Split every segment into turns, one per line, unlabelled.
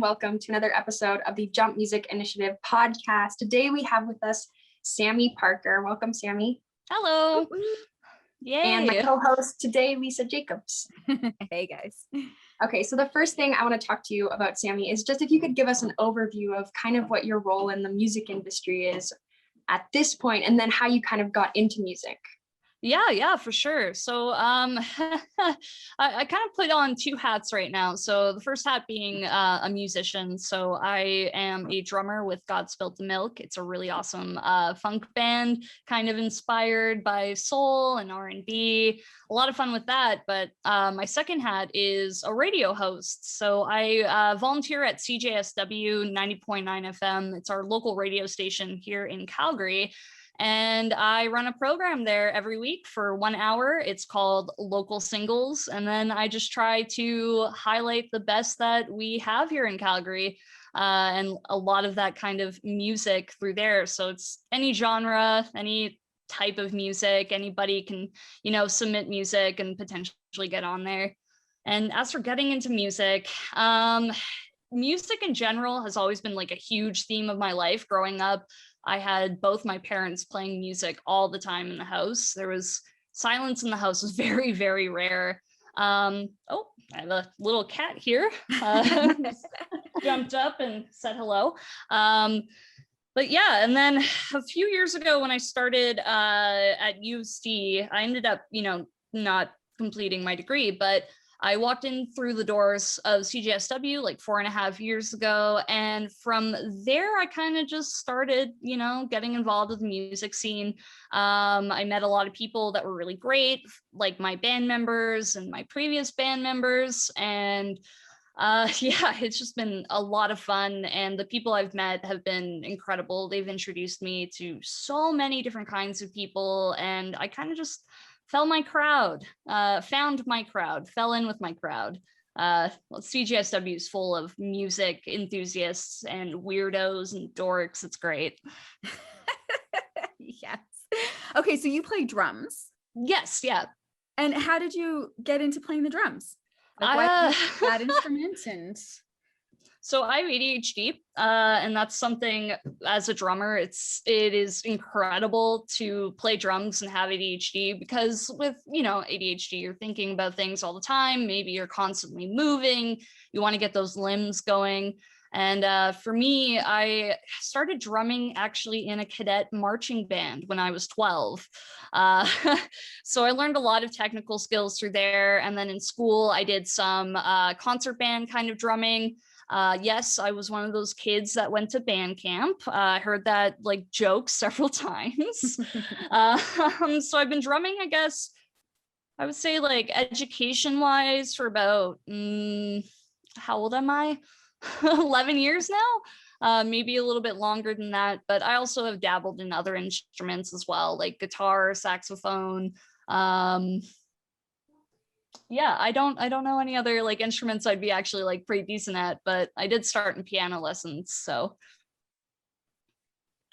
welcome to another episode of the Jump Music Initiative podcast. Today we have with us Sami Parker. Welcome, Sami.
Hello. Yay.
And my co-host today, Lisa Jacobs.
Hey, guys.
Okay, so the first thing I want to talk to you about, Sami, is just if you could give us an overview of kind of what your role in the music industry is at this point, and then how you kind of got into music.
Yeah, for sure. So I kind of put on two hats right now. So the first hat being a musician. So I am a drummer with God Spilt The Milk. It's a really awesome funk band, kind of inspired by soul and R&B. A lot of fun with that. But my second hat is a radio host. So I volunteer at CJSW 90.9 FM. It's our local radio station here in Calgary. And I run a program there every week for 1 hour. It's called Local Singles. And then I just try to highlight the best that we have here in Calgary and a lot of that kind of music through there. So it's any genre, any type of music, anybody can, submit music and potentially get on there. And as for getting into music, music in general has always been like a huge theme of my life growing up. I had both my parents playing music all the time in the house. There was silence in the house was very, very rare. I have a little cat here. Jumped up and said hello. But yeah, and then a few years ago when I started at U of C, I ended up, not completing my degree, but I walked in through the doors of CJSW like 4.5 years ago. And from there, I kind of just started, getting involved with the music scene. I met a lot of people that were really great, like my band members and my previous band members. And it's just been a lot of fun. And the people I've met have been incredible. They've introduced me to so many different kinds of people. And I kind of just found my crowd, fell in with my crowd. CGSW is full of music enthusiasts and weirdos and dorks. It's great.
Yes. Okay, so you play drums?
Yes, yeah.
And how did you get into playing the drums? Like, that instrument and...
So I have ADHD, and that's something as a drummer, it is incredible to play drums and have ADHD because with, ADHD, you're thinking about things all the time. Maybe you're constantly moving. You want to get those limbs going. And for me, I started drumming actually in a cadet marching band when I was 12. So I learned a lot of technical skills through there. And then in school, I did some concert band kind of drumming. Yes, I was one of those kids that went to band camp. I heard that like joke several times. So I've been drumming, I guess, I would say like education wise for about, how old am I? 11 years now, maybe a little bit longer than that. But I also have dabbled in other instruments as well, like guitar, saxophone. Yeah, I don't know any other like instruments I'd be actually like pretty decent at, but I did start in piano lessons, so.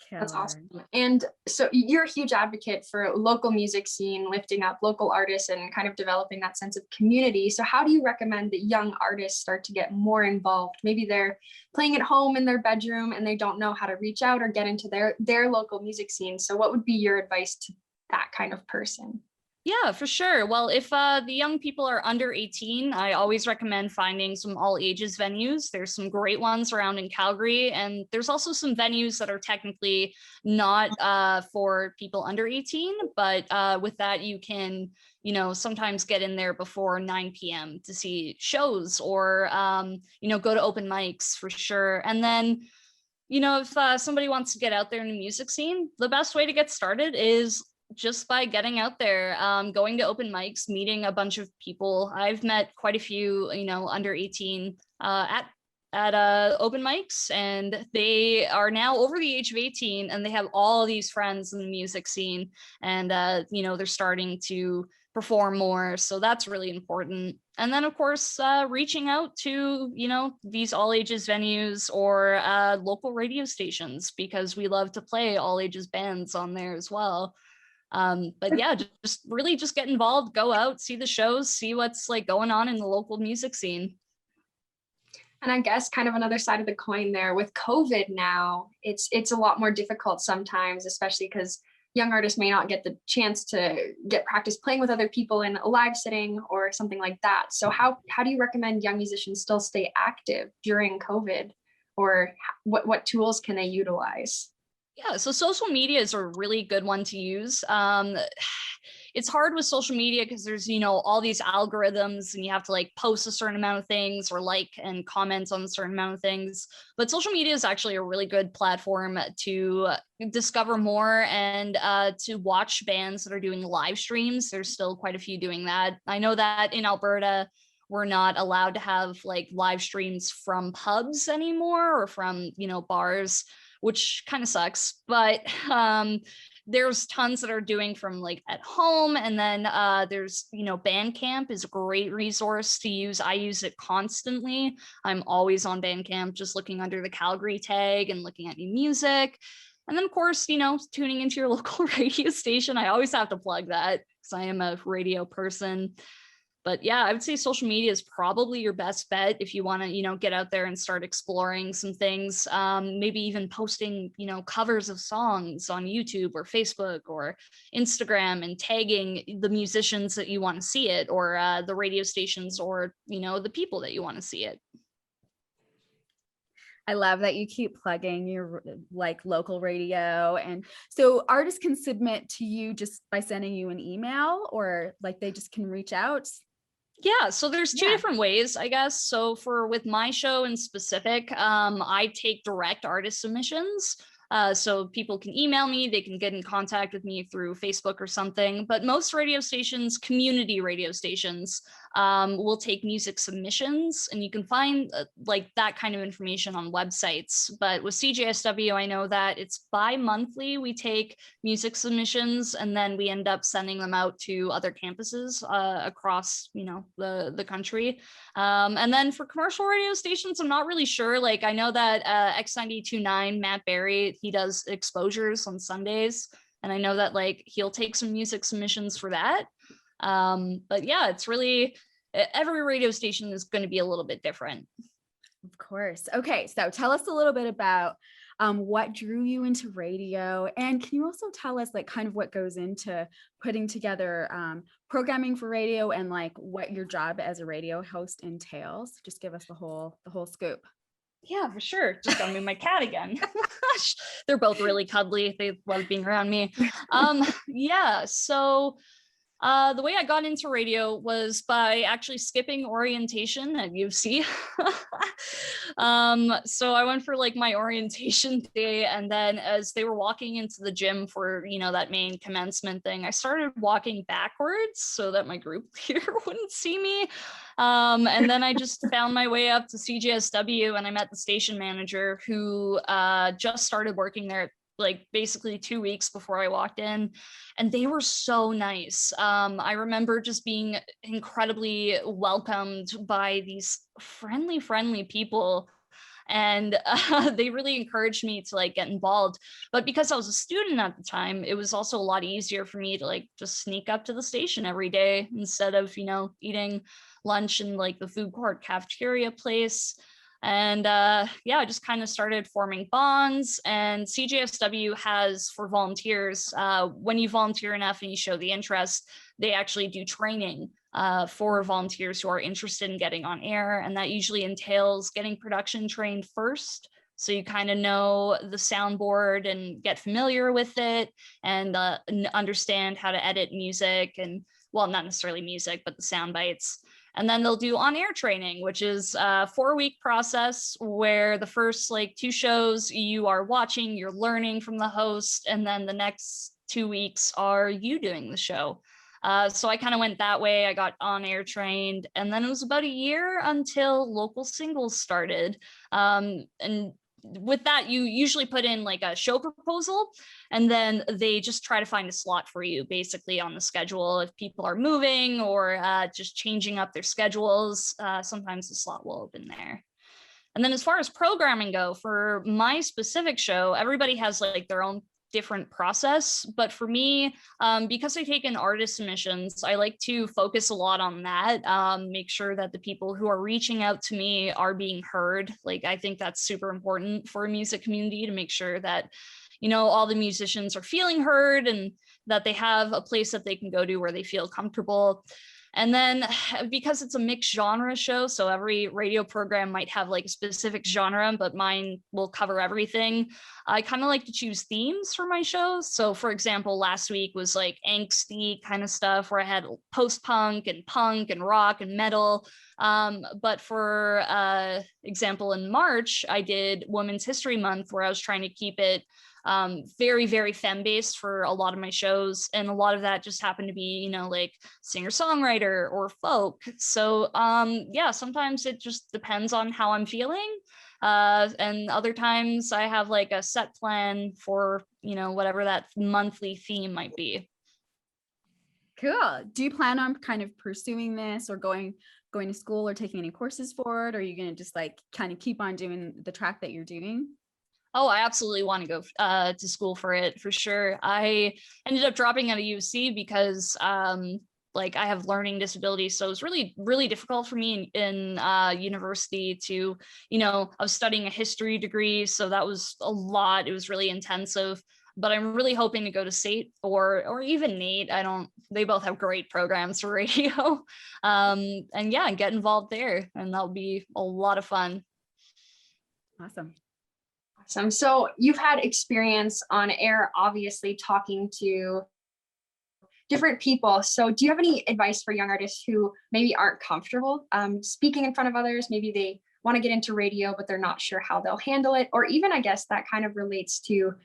That's awesome. And so you're a huge advocate for local music scene, lifting up local artists and kind of developing that sense of community. So how do you recommend that young artists start to get more involved? Maybe they're playing at home in their bedroom and they don't know how to reach out or get into their local music scene. So what would be your advice to that kind of person?
Yeah, for sure. Well, if the young people are under 18, I always recommend finding some all ages venues. There's some great ones around in Calgary, and there's also some venues that are technically not for people under 18, but with that you can, sometimes get in there before 9 p.m. to see shows or, go to open mics for sure. And then, if somebody wants to get out there in the music scene, the best way to get started is just by getting out there, going to open mics, meeting a bunch of people. I've met quite a few, under 18 at open mics, and they are now over the age of 18 and they have all these friends in the music scene, and they're starting to perform more. So that's really important. And then of course, reaching out to, these all ages venues or local radio stations, because we love to play all ages bands on there as well. But yeah, just get involved, go out, see the shows, see what's like going on in the local music scene.
And I guess kind of another side of the coin there with COVID now, it's a lot more difficult sometimes, especially because young artists may not get the chance to get practice playing with other people in a live setting or something like that. So how do you recommend young musicians still stay active during COVID, or what tools can they utilize?
Yeah, so social media is a really good one to use. It's hard with social media because there's, all these algorithms and you have to like post a certain amount of things or like and comment on a certain amount of things. But social media is actually a really good platform to discover more and to watch bands that are doing live streams. There's still quite a few doing that. I know that in Alberta, we're not allowed to have like live streams from pubs anymore or from, bars, which kind of sucks. But there's tons that are doing from like at home. And then there's, Bandcamp is a great resource to use. I use it constantly. I'm always on Bandcamp, just looking under the Calgary tag and looking at new music. And then of course, tuning into your local radio station. I always have to plug that because I am a radio person. But yeah, I would say social media is probably your best bet if you want to, get out there and start exploring some things. Maybe even posting, covers of songs on YouTube or Facebook or Instagram and tagging the musicians that you want to see it, or the radio stations, or, the people that you want to see it.
I love that you keep plugging your like local radio. And so artists can submit to you just by sending you an email, or like they just can reach out.
Yeah, so there's two different ways, I guess. So with my show in specific, I take direct artist submissions. So people can email me, they can get in contact with me through Facebook or something. But most radio stations, community radio stations, will take music submissions, and you can find like that kind of information on websites. But with CJSW, I know that it's bi-monthly we take music submissions, and then we end up sending them out to other campuses across, the country. And then for commercial radio stations, I'm not really sure. Like I know that X92.9, Matt Berry, he does exposures on Sundays, and I know that like he'll take some music submissions for that. But yeah, it's really, every radio station is going to be a little bit different.
Of course. Okay, so tell us a little bit about what drew you into radio, and can you also tell us like kind of what goes into putting together programming for radio, and like what your job as a radio host entails? Just give us the whole scoop.
Yeah, for sure. Just got me my cat again. They're both really cuddly. They love being around me. Yeah, so the way I got into radio was by actually skipping orientation at UC. So I went for like my orientation day, and then as they were walking into the gym for, that main commencement thing, I started walking backwards so that my group leader wouldn't see me. And then I just found my way up to CJSW, and I met the station manager who just started working there like basically 2 weeks before I walked in, and they were so nice. I remember just being incredibly welcomed by these friendly people, and they really encouraged me to like get involved. But because I was a student at the time, it was also a lot easier for me to like just sneak up to the station every day instead of, eating lunch in like the food court cafeteria place. And yeah, I just kind of started forming bonds. And CJSW has, for volunteers, when you volunteer enough and you show the interest, they actually do training for volunteers who are interested in getting on air. And that usually entails getting production trained first. So you kind of know the soundboard and get familiar with it, and understand how to edit music, and well, not necessarily music, but the sound bites. And then they'll do on-air training, which is a 4-week process where the first like 2 shows you are watching, you're learning from the host, and then the next 2 weeks are you doing the show. So I kind of went that way. I got on-air trained, and then it was about a year until local singles started. And with that, you usually put in like a show proposal, and then they just try to find a slot for you basically on the schedule. If people are moving or just changing up their schedules, sometimes the slot will open there. And then as far as programming go, for my specific show, everybody has like their own different process. But for me, because I take in artist submissions, I like to focus a lot on that, make sure that the people who are reaching out to me are being heard. Like, I think that's super important for a music community, to make sure that, you know, all the musicians are feeling heard and that they have a place that they can go to where they feel comfortable. And then because it's a mixed genre show, so every radio program might have like a specific genre, but mine will cover everything. I kind of like to choose themes for my shows. So for example, last week was like angsty kind of stuff where I had post-punk and rock and metal. But for example, in March, I did Women's History Month, where I was trying to keep it very, very femme-based for a lot of my shows. And a lot of that just happened to be, you know, like singer-songwriter or folk. So yeah, sometimes it just depends on how I'm feeling. And other times I have like a set plan for, you know, whatever that monthly theme might be.
Cool. Do you plan on kind of pursuing this or going to school or taking any courses for it? Or are you going to just like kind of keep on doing the track that you're doing?
Oh, I absolutely want to go to school for it, for sure. I ended up dropping out of UC because like I have learning disabilities. So it was really, really difficult for me in university to, you know, I was studying a history degree. So that was a lot. It was really intensive. But I'm really hoping to go to SAIT or even NAIT. They both have great programs for radio. And yeah, get involved there. And that'll be a lot of fun.
Awesome.
So you've had experience on air, obviously talking to different people. So do you have any advice for young artists who maybe aren't comfortable speaking in front of others? Maybe they want to get into radio, but they're not sure how they'll handle it. Or even, I guess that kind of relates to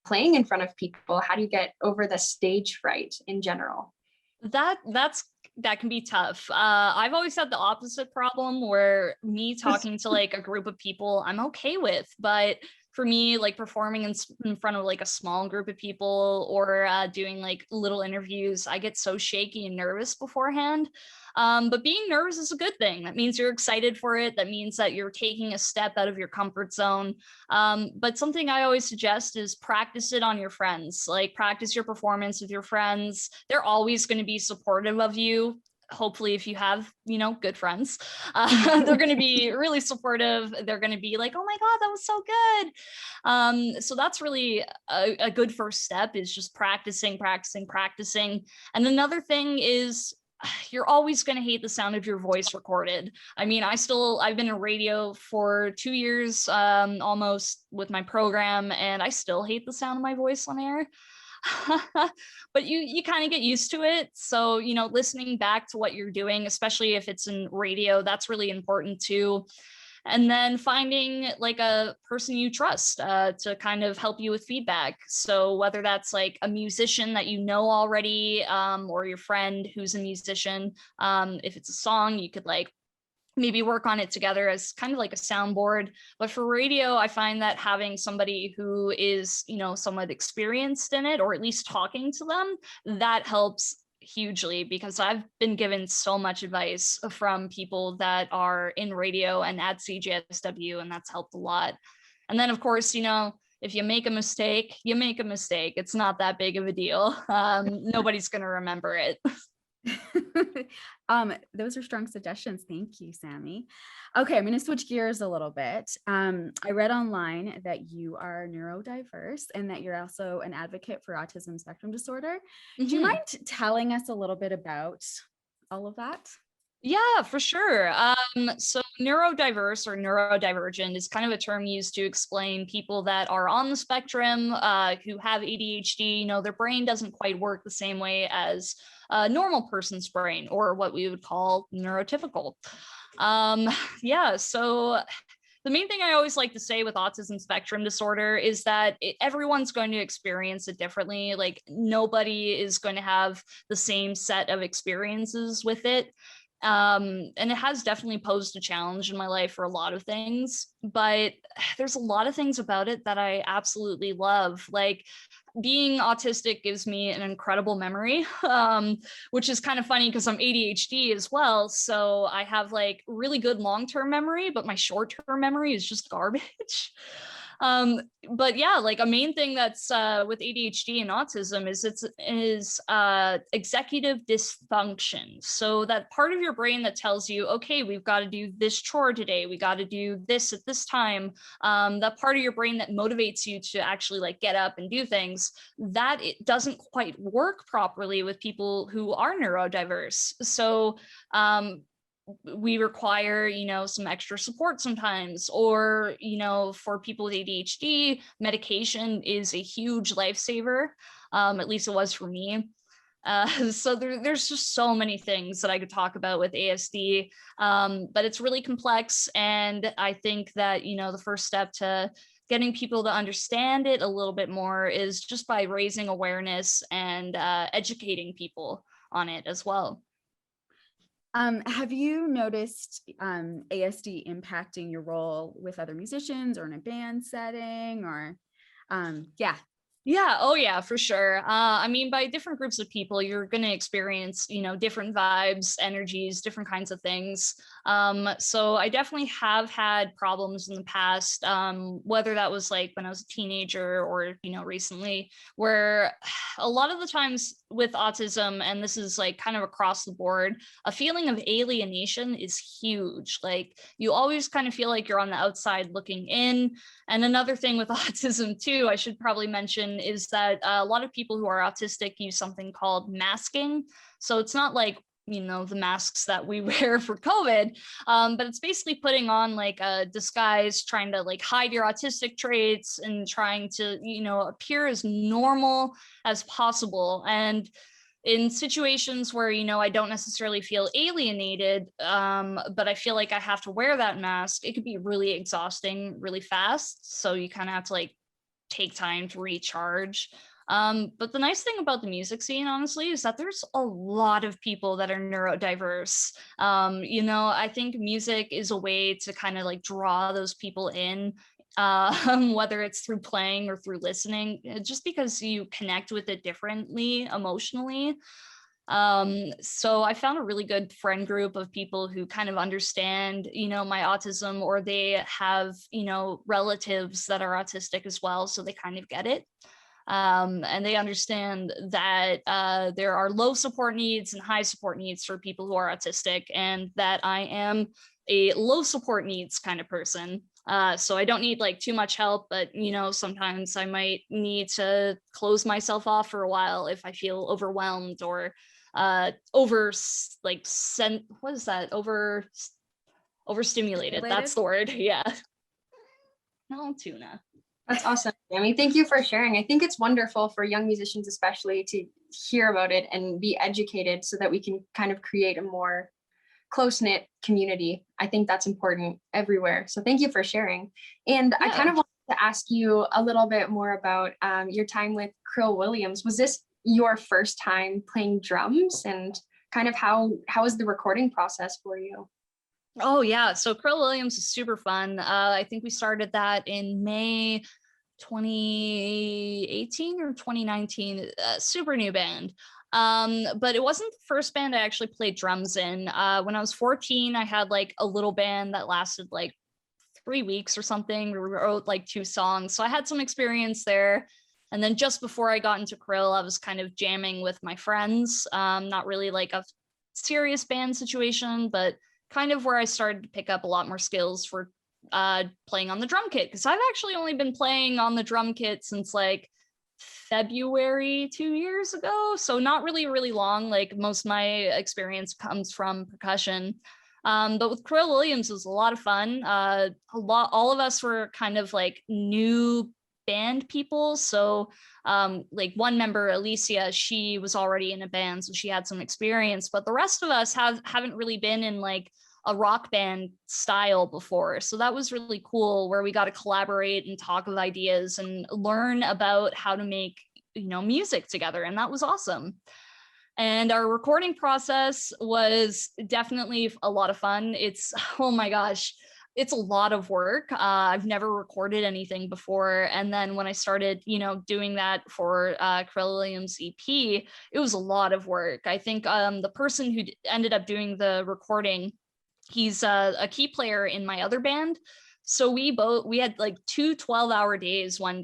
playing in front of people. How do you get over the stage fright in general?
That can be tough. I've always had the opposite problem, where me talking to like a group of people I'm okay with, but for me, like performing in front of like a small group of people or doing like little interviews, I get so shaky and nervous beforehand. But being nervous is a good thing. That means you're excited for it. That means that you're taking a step out of your comfort zone. But something I always suggest is practice it on your friends. Like, practice your performance with your friends. They're always going to be supportive of you. Hopefully, if you have, you know, good friends, they're going to be really supportive. They're going to be like, oh my God, that was so good. So that's really a good first step, is just practicing. And another thing is, you're always going to hate the sound of your voice recorded. I mean, I've been in radio for 2 years, almost, with my program, and I still hate the sound of my voice on air. But you kind of get used to it. So, you know, listening back to what you're doing, especially if it's in radio, that's really important too. And then finding like a person you trust to kind of help you with feedback. So whether that's like a musician that you know already, or your friend who's a musician, if it's a song, you could like maybe work on it together as kind of like a soundboard. But for radio, I find that having somebody who is, you know, somewhat experienced in it, or at least talking to them, that helps hugely, because I've been given so much advice from people that are in radio and at CJSW, and that's helped a lot. And then, of course, you know, if you make a mistake, you make a mistake. It's not that big of a deal. Nobody's going to remember it.
Those are strong suggestions. Thank you, Sami. Okay, I'm going to switch gears a little bit. I read online that you are neurodiverse and that you're also an advocate for autism spectrum disorder. Do you mind telling us a little bit about all of that?
Yeah, for sure. So neurodiverse or neurodivergent is kind of a term used to explain people that are on the spectrum, who have ADHD. You know, their brain doesn't quite work the same way as a normal person's brain, or what we would call neurotypical. Yeah, so the main thing I always like to say with autism spectrum disorder is that everyone's going to experience it differently. Like, nobody is going to have the same set of experiences with it. And it has definitely posed a challenge in my life for a lot of things, but there's a lot of things about it that I absolutely love. Like, being autistic gives me an incredible memory, which is kind of funny because I'm ADHD as well. So I have like really good long-term memory, but my short-term memory is just garbage. But yeah, like a main thing that's with ADHD and autism is executive dysfunction. So that part of your brain that tells you, okay, we've got to do this chore today, we got to do this at this time, that part of your brain that motivates you to actually like get up and do things, that it doesn't quite work properly with people who are neurodiverse. So we require, some extra support sometimes, or, for people with ADHD, medication is a huge lifesaver. At least it was for me. So there's just so many things that I could talk about with ASD, but it's really complex. And I think that, the first step to getting people to understand it a little bit more is just by raising awareness and educating people on it as well.
Have you noticed ASD impacting your role with other musicians or in a band setting, or yeah?
Yeah. Oh, yeah, for sure. I mean, by different groups of people, you're going to experience, different vibes, energies, different kinds of things. So I definitely have had problems in the past, whether that was like when I was a teenager or, recently, where a lot of the times with autism, and this is like kind of across the board, a feeling of alienation is huge. Like you always kind of feel like you're on the outside looking in. And another thing with autism too, I should probably mention, is that a lot of people who are autistic use something called masking. So it's not like, the masks that we wear for COVID, but it's basically putting on like a disguise, trying to like hide your autistic traits and trying to, appear as normal as possible. And in situations where, I don't necessarily feel alienated, but I feel like I have to wear that mask, it could be really exhausting really fast. So you kind of have to like take time to recharge. But the nice thing about the music scene, honestly, is that there's a lot of people that are neurodiverse. I think music is a way to kind of like draw those people in, whether it's through playing or through listening, just because you connect with it differently emotionally. So I found a really good friend group of people who kind of understand, my autism, or they have, relatives that are autistic as well. So they kind of get it. And they understand that there are low support needs and high support needs for people who are autistic, and that I am a low support needs kind of person. So I don't need like too much help, but sometimes I might need to close myself off for a while if I feel overwhelmed or overstimulated. That's the word. Yeah. No, tuna.
That's awesome, Sami. Thank you for sharing. I think it's wonderful for young musicians, especially, to hear about it and be educated so that we can kind of create a more close-knit community. I think that's important everywhere. So thank you for sharing. And yeah. I kind of wanted to ask you a little bit more about your time with Krill Williams. Was this your first time playing drums, and kind of how was the recording process for you?
Oh yeah, so Krill Williams is super fun. I think we started that in May 2018 or 2019. Super new band. But it wasn't the first band I actually played drums in. When I was 14, I had like a little band that lasted like 3 weeks or something. We wrote like 2 songs, so I had some experience there. And then just before I got into Krill, I was kind of jamming with my friends. Not really like a serious band situation, but kind of where I started to pick up a lot more skills for playing on the drum kit, because I've actually only been playing on the drum kit since like February 2 years ago. So not really long. Like most of my experience comes from percussion. But with Krill Williams, it was a lot of fun. All of us were kind of like new band people. So like one member, Alicia, she was already in a band, so she had some experience, but the rest of us haven't really been in like a rock band style before. So that was really cool, where we got to collaborate and talk of ideas and learn about how to make, music together. And that was awesome. And our recording process was definitely a lot of fun. It's, oh my gosh, it's a lot of work. I've never recorded anything before. And then when I started, doing that for Krill Williams EP, it was a lot of work. I think the person who ended up doing the recording, he's a key player in my other band. So we had like 2 12-hour days one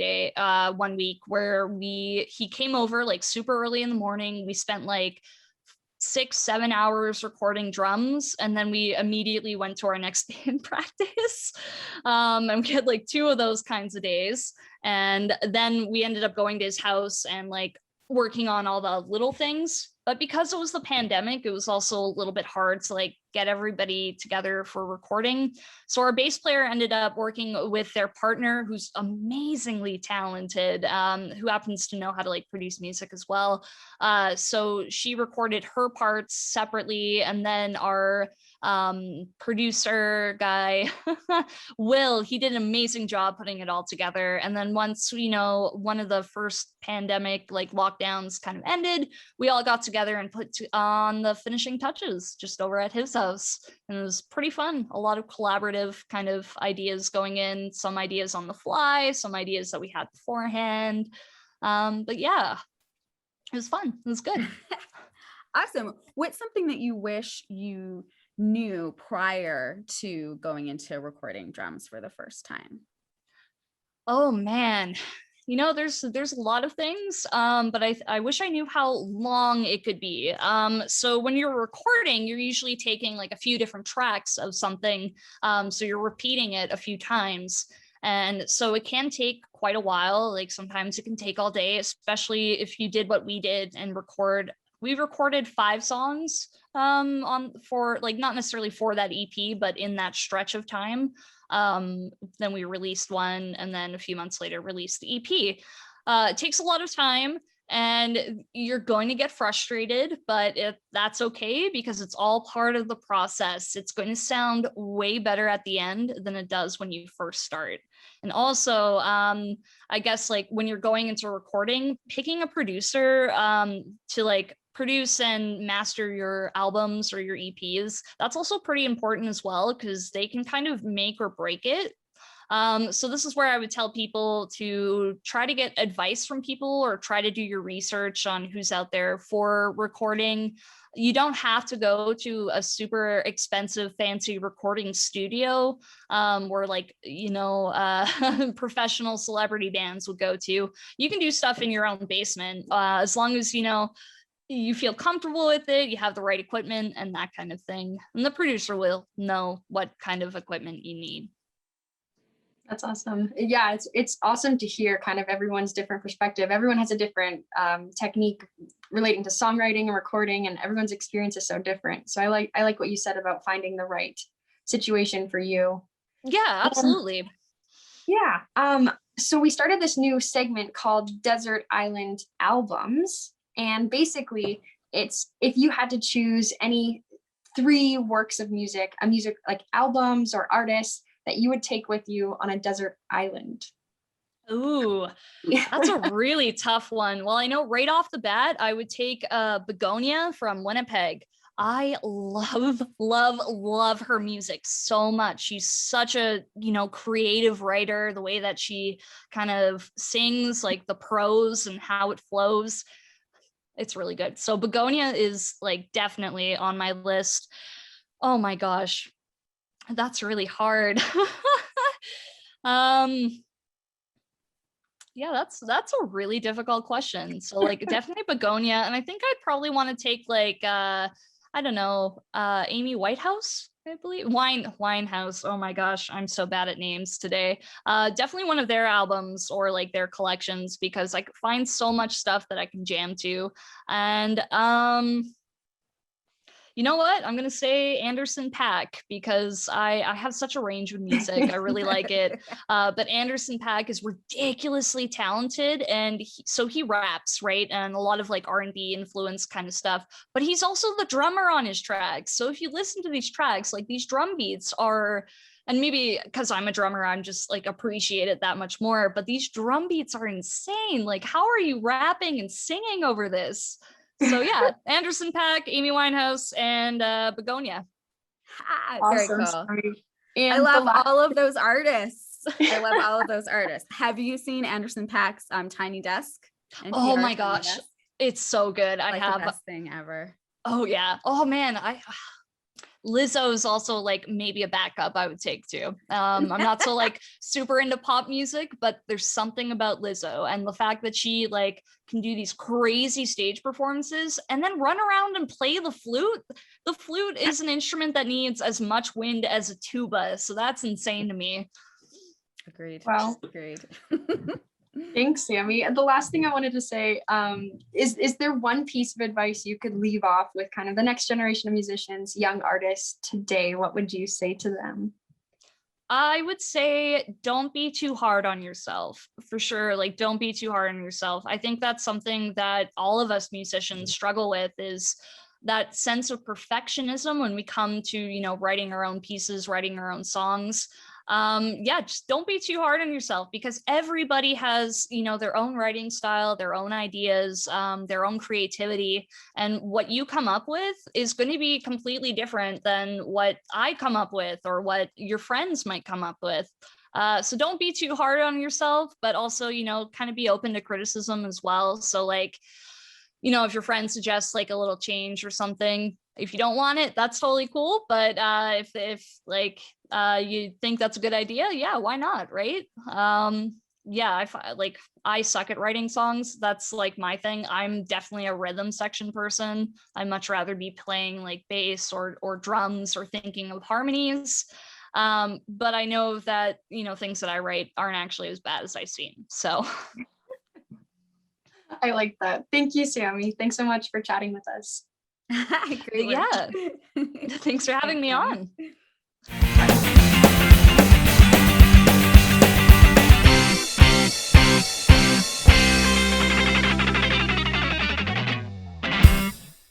week where he came over like super early in the morning. We spent like 6-7 hours recording drums, and then we immediately went to our next band practice. And we had like 2 of those kinds of days, and then we ended up going to his house and like working on all the little things. But because it was the pandemic, it was also a little bit hard to like get everybody together for recording. So our bass player ended up working with their partner, who's amazingly talented, who happens to know how to like produce music as well. So she recorded her parts separately, and then our producer guy, Will, he did an amazing job putting it all together. And then once, one of the first pandemic like lockdowns kind of ended, we all got together and put on the finishing touches just over at his house. And it was pretty fun. A lot of collaborative kind of ideas going in, some ideas on the fly, some ideas that we had beforehand. But yeah, it was fun. It was good.
Awesome. What's something that you wish you knew prior to going into recording drums for the first time?
Oh man, there's a lot of things, but I wish I knew how long it could be. So when you're recording, you're usually taking like a few different tracks of something, so you're repeating it a few times. And so it can take quite a while. Like sometimes it can take all day, especially if you did what we did and we recorded 5 songs for like, not necessarily for that EP, but in that stretch of time. Then we released one, and then a few months later released the EP. It takes a lot of time, and you're going to get frustrated, but that's okay, because it's all part of the process. It's going to sound way better at the end than it does when you first start. And also, I guess like when you're going into recording, picking a producer to like produce and master your albums or your EPs, that's also pretty important as well, because they can kind of make or break it. So this is where I would tell people to try to get advice from people, or try to do your research on who's out there for recording. You don't have to go to a super expensive, fancy recording studio where like, professional celebrity bands would go to. You can do stuff in your own basement, as long as, you feel comfortable with it, you have the right equipment and that kind of thing. And the producer will know what kind of equipment you need.
That's awesome. Yeah, it's awesome to hear kind of everyone's different perspective. Everyone has a different technique relating to songwriting and recording, and everyone's experience is so different. So I like what you said about finding the right situation for you.
Yeah, absolutely.
So we started this new segment called Desert Island Albums. And basically, it's if you had to choose any 3 works of music like albums or artists that you would take with you on a desert island.
Ooh, that's a really tough one. Well, I know right off the bat, I would take Begonia from Winnipeg. I love her music so much. She's such a, creative writer, the way that she kind of sings, like the prose and how it flows. It's really good. So Begonia is like definitely on my list. Oh my gosh, that's really hard. Yeah, that's a really difficult question. So like definitely Begonia, and I think I'd probably want to take like I don't know, Amy Whitehouse, I believe. Winehouse. Oh my gosh, I'm so bad at names today. Definitely one of their albums or like their collections, because I could find so much stuff that I can jam to. And you know what? I'm going to say Anderson .Paak, because I have such a range of music. I really like it. But Anderson .Paak is ridiculously talented. And so he raps, right? And a lot of like R&B influence kind of stuff. But he's also the drummer on his tracks. So if you listen to these tracks, like these drum beats are, and maybe because I'm a drummer, I'm just like appreciate it that much more. But these drum beats are insane. Like, how are you rapping and singing over this? So yeah, Anderson .Paak, Amy Winehouse, and Begonia.
Very cool. And I love all of those artists. Have you seen Anderson .Paak's Tiny Desk?
Oh my gosh, it's so good. I have
the best thing ever.
Oh yeah. Oh man, Lizzo is also like maybe a backup I would take too. I'm not so like super into pop music, but there's something about Lizzo and the fact that she like can do these crazy stage performances and then run around and play the flute. The flute is an instrument that needs as much wind as a tuba, so that's insane to me.
Agreed.
Wow.
Agreed.
Thanks, Sami. And the last thing I wanted to say is there one piece of advice you could leave off with kind of the next generation of musicians, young artists today? What would you say to them?
I would say don't be too hard on yourself, for sure. Like, don't be too hard on yourself. I think that's something that all of us musicians struggle with, is that sense of perfectionism when we come to, you know, writing our own pieces, writing our own songs. Yeah, just don't be too hard on yourself, because everybody has, you know, their own writing style, their own ideas, their own creativity, and what you come up with is going to be completely different than what I come up with or what your friends might come up with. So don't be too hard on yourself, but also, you know, kind of be open to criticism as well. So like, you know, if your friend suggests like a little change or something, if you don't want it, that's totally cool. But if like you think that's a good idea, yeah, why not, right? Yeah, I suck at writing songs. That's like my thing. I'm definitely a rhythm section person. I'd much rather be playing like bass or drums or thinking of harmonies. But I know that, you know, things that I write aren't actually as bad as I seem. So
I like that. Thank you, Sami. Thanks so much for chatting with us.
Great.
yeah. Thanks for having me on.